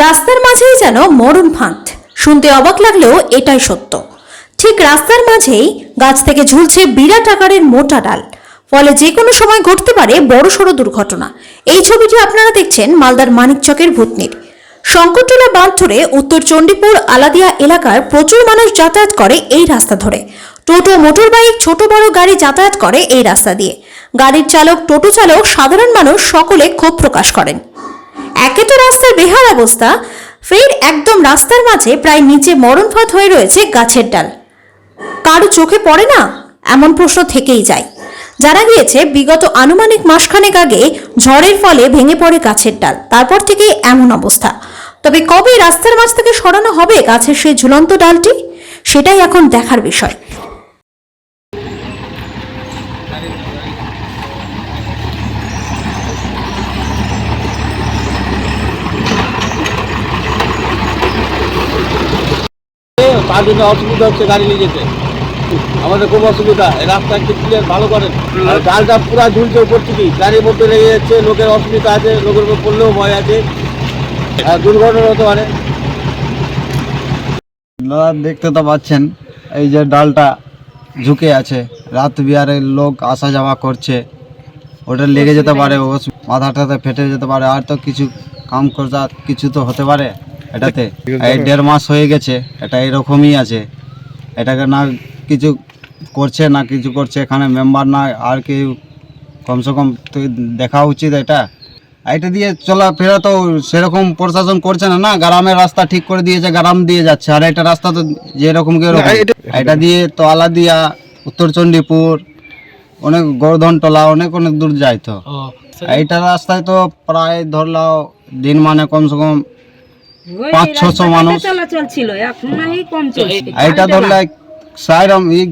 রাস্তার মাঝেই যেন মরণ ফাঁদ। শুনতে অবাক লাগলেও এটাই সত্য। ঠিক রাস্তার মাঝেই গাছ থেকে ঝুলছে বিরাট আকারের মোটা ডাল, ফলে যে কোনো সময় ঘটতে পারে বড়সড় দুর্ঘটনা। এই ছবিটি আপনারা দেখছেন মালদার মানিকচকের ভূতনির। শঙ্করটোলা বাঁধ ধরে উত্তর চণ্ডীপুর আলাদিয়া এলাকার প্রচুর মানুষ যাতায়াত করে এই রাস্তা ধরে। টোটো, মোটর বাইক, ছোট বড় গাড়ি যাতায়াত করে এই রাস্তা দিয়ে। গাড়ির চালক, টোটো চালক, সাধারণ মানুষ সকলে ক্ষোভ প্রকাশ করেন। একে তো রাস্তার বেহাল অবস্থা, ফের একদম রাস্তার মাঝে প্রায় নিচে মরণ ফাঁদ হয়ে রয়েছে গাছের ডাল। কারো চোখে পড়ে না? এমন প্রশ্ন থেকেই যায়। জানা গিয়েছে বিগত আনুমানিক মাসখানেক আগে ঝড়ের ফলে ভেঙে পড়ে গাছের ডাল, তারপর থেকে এমন অবস্থা। তবে কবে রাস্তার মাঝ থেকে সরানো হবে গাছের সেই ঝুলন্ত ডালটি, সেটাই এখন দেখার বিষয়। তার জন্য অসুবিধা হচ্ছে গাড়ি নিয়ে যেতে, আমাদের খুব অসুবিধা। এই রাস্তা একটু ক্লিয়ার ভালো করেন। আর ডালটা পুরো ঝুলছে উপর থেকে, গাড়ির মধ্যে লেগে যাচ্ছে, লোকের অসুবিধা আছে, লোকের উপর পড়লেও ভয় আছে, দুর্ঘটনা হতে পারে। দেখতে তো পাচ্ছেন এই যে ডালটা ঝুঁকে আছে, রাত বিহারের লোক আসা যাওয়া করছে, ওটা লেগে যেতে পারে, মাথাটাতে ফেটে যেতে পারে, আর তো কিছু কাম করতে কিছু তো হতে পারে এটাতে। এই 1.5 মাস হয়ে গেছে, এটা এরকমই আছে, এটাকে না কিছু করছে না কিছু করছে, এখানে মেম্বার না আর কেউ, কমসে কম তো দেখা উচিত। এটা দিয়ে চলাফেরা তো সেরকম প্রশাসন করছে না। না, গ্রামের রাস্তা ঠিক করে দিয়েছে, গ্রাম দিয়ে যাচ্ছে, আর একটা রাস্তা তো যেরকম এটা দিয়ে তো আলাদিয়া, উত্তর চণ্ডীপুর, অনেক গোর্ধনটোলা, অনেক দূর যায়। তো এইটা রাস্তায় তো প্রায় ধরলাও দিন মানে কমসে কম 500-600 মানুষ চলাচল ছিল, এখন নাকি কম চলছে। এইটা ধরলে সাইরম এই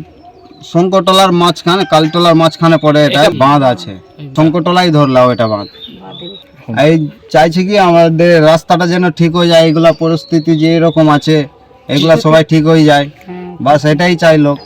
শঙ্করটোলার মাঝখানে, কালীটোলার মাঝখানে পড়ে এটা বাঁধ আছে, শঙ্করটোলাই ধরলাও এটা বাঁধ। এই চাইছি কি আমাদের রাস্তাটা যেন ঠিক হয়ে যায়, এগুলা পরিস্থিতি যে এরকম আছে এগুলা সবাই ঠিক হয়ে যায়, বাস এটাই চাই লোক।